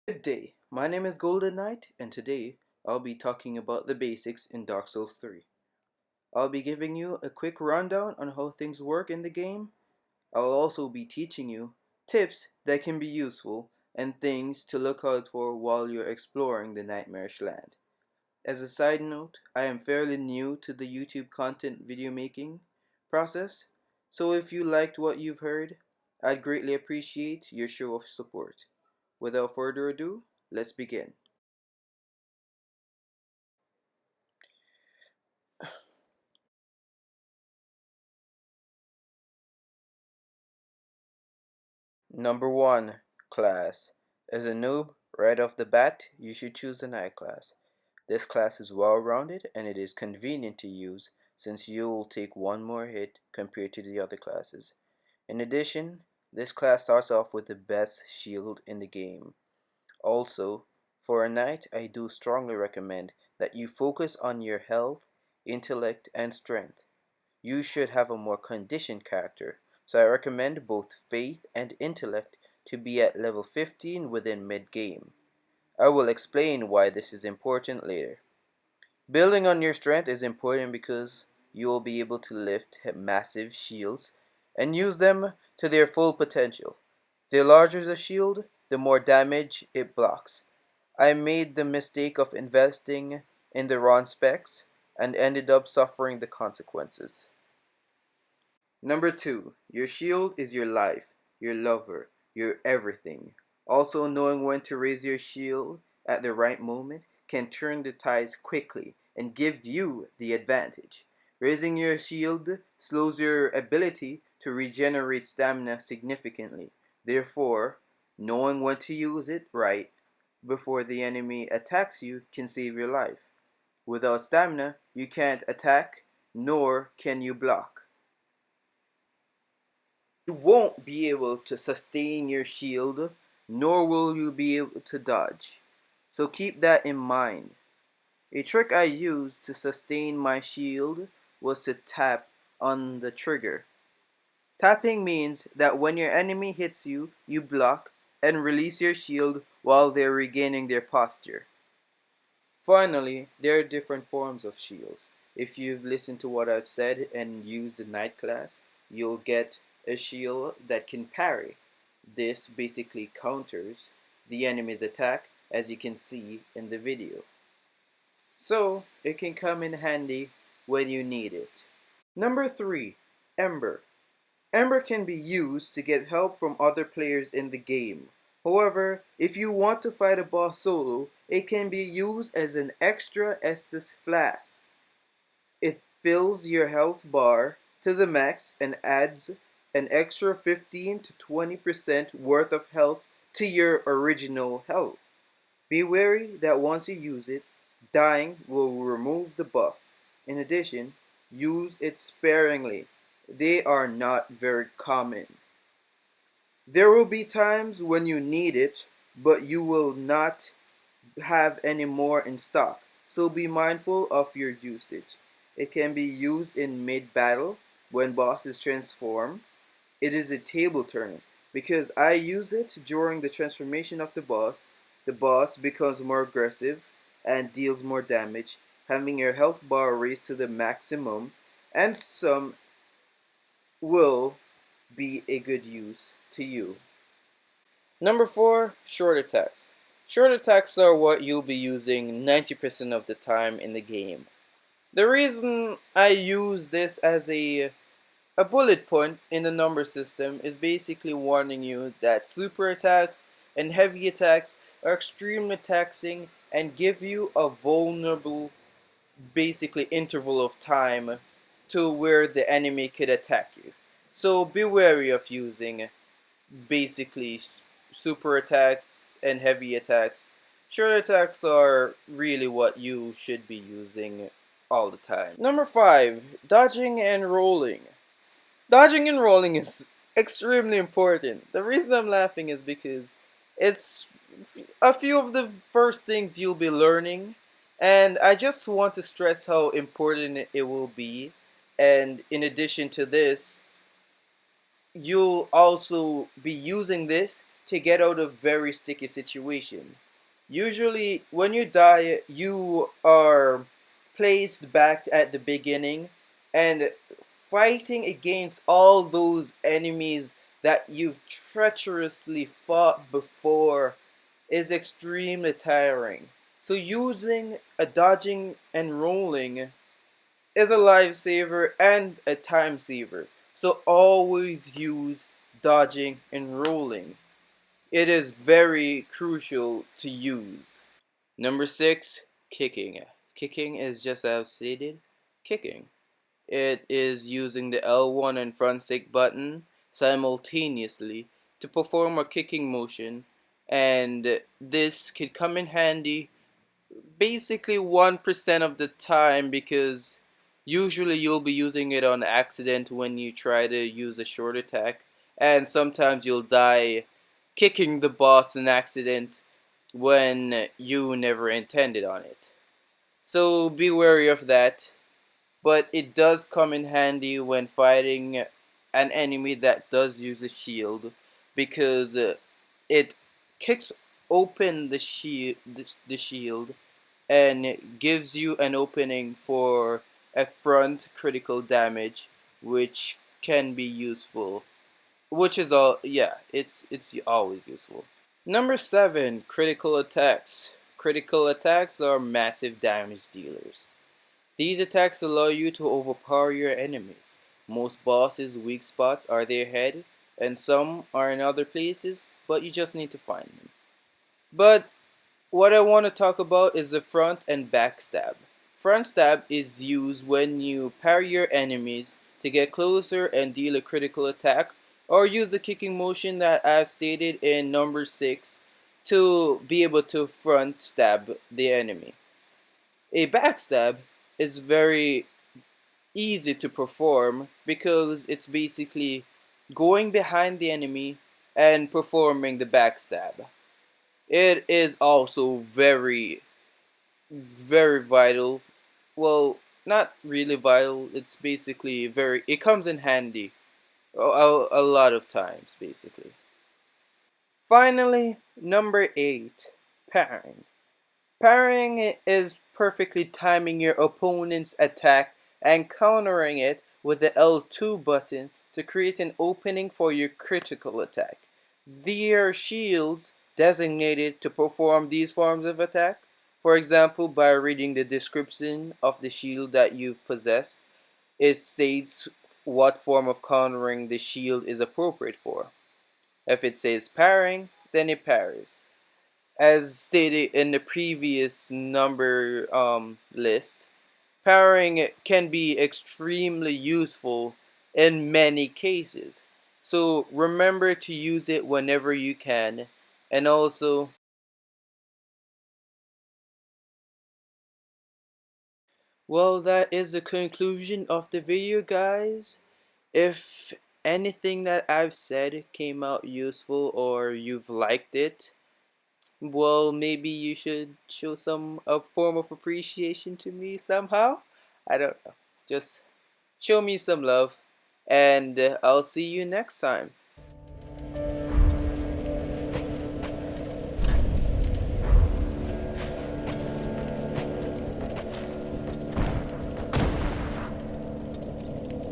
Good day, my name is Golden Knight, and today I'll be talking about the basics in Dark Souls 3. I'll be giving you a quick rundown on how things work in the game. I'll also be teaching you tips that can be useful and things to look out for while you're exploring the Nightmarish land. As a side note, I am fairly new to the YouTube content video making process, so if you liked what you've heard, I'd greatly appreciate your show of support. Without further ado, let's begin. Number 1 class. As a noob, right off the bat, you should choose the Knight class. This class is well rounded and it is convenient to use since you will take one more hit compared to the other classes. In addition, this class starts off with the best shield in the game. Also, for a Knight, I do strongly recommend that you focus on your health, intellect, and strength. You should have a more conditioned character, so I recommend both faith and intellect to be at level 15 within mid-game. I will explain why this is important later. Building on your strength is important because you will be able to lift massive shields and use them to their full potential. The larger the shield, the more damage it blocks. I made the mistake of investing in the wrong specs and ended up suffering the consequences. Number 2, your shield is your life, your lover, your everything. Also, knowing when to raise your shield at the right moment can turn the tides quickly and give you the advantage. Raising your shield slows your ability to regenerate stamina significantly. Therefore, knowing when to use it right before the enemy attacks you can save your life. Without stamina, you can't attack, nor can you block. You won't be able to sustain your shield, nor will you be able to dodge. So keep that in mind. A trick I used to sustain my shield was to tap on the trigger. Tapping means that when your enemy hits you, you block and release your shield while they're regaining their posture. Finally, there are different forms of shields. If you've listened to what I've said and used the Knight class, you'll get a shield that can parry. This basically counters the enemy's attack, as you can see in the video. So, it can come in handy when you need it. Number 3. Ember. Ember can be used to get help from other players in the game. However, if you want to fight a boss solo, it can be used as an extra Estus flask. It fills your health bar to the max and adds an extra 15 to 20% worth of health to your original health. Be wary that once you use it, dying will remove the buff. In addition, use it sparingly. They are not very common. There will be times when you need it, but you will not have any more in stock, so be mindful of your usage. It can be used in mid-battle when bosses transform. It is a table turner because I use it during the transformation of the boss. The boss becomes more aggressive and deals more damage, having your health bar raised to the maximum, and some will be a good use to you. Number 4, short attacks. Short attacks are what you'll be using 90% of the time in the game. The reason I use this as a bullet point in the number system is basically warning you that super attacks and heavy attacks are extremely taxing and give you a vulnerable basically interval of time to where the enemy could attack you. So be wary of using basically super attacks and heavy attacks. Short attacks are really what you should be using all the time. Number 5, dodging and rolling. Dodging and rolling is extremely important. The reason I'm laughing is because it's a few of the first things you'll be learning, and I just want to stress how important it will be. And in addition to this, you'll also be using this to get out of very sticky situation. Usually, when you die, you are placed back at the beginning and fighting against all those enemies that you've treacherously fought before is extremely tiring. So using a dodging and rolling is a lifesaver and a time saver. So always use dodging and rolling. It is very crucial to use. Number 6, kicking. Kicking is just as I've stated, kicking. It is using the L1 and front stick button simultaneously to perform a kicking motion, and this could come in handy basically 1% of the time, because usually you'll be using it on accident when you try to use a short attack, and sometimes you'll die kicking the boss in accident when you never intended on it. So be wary of that, but it does come in handy when fighting an enemy that does use a shield, because it kicks open the shield and gives you an opening for a front critical damage, which can be useful. Which is all, yeah, it's always useful. Number 7, critical attacks. Critical attacks are massive damage dealers. These attacks allow you to overpower your enemies. Most bosses' weak spots are their head, and some are in other places, but you just need to find them. But what I want to talk about is the front and back stab. Front stab is used when you parry your enemies to get closer and deal a critical attack, or use the kicking motion that I've stated in number 6 to be able to front stab the enemy. A backstab is very easy to perform because it's basically going behind the enemy and performing the backstab. It is also very, very vital. Well, not really vital. It's basically it comes in handy a lot of times, basically. Finally, number 8, parrying. Parrying is perfectly timing your opponent's attack and countering it with the L2 button to create an opening for your critical attack. There are shields designated to perform these forms of attack. For example, by reading the description of the shield that you've possessed, it states what form of countering the shield is appropriate for. If it says parrying, then it parries. As stated in the previous number list, parrying can be extremely useful in many cases. So remember to use it whenever you can. And also, well, that is the conclusion of the video, guys. If anything that I've said came out useful or you've liked it, well, maybe you should show some a form of appreciation to me somehow. I don't know. Just show me some love, and I'll see you next time.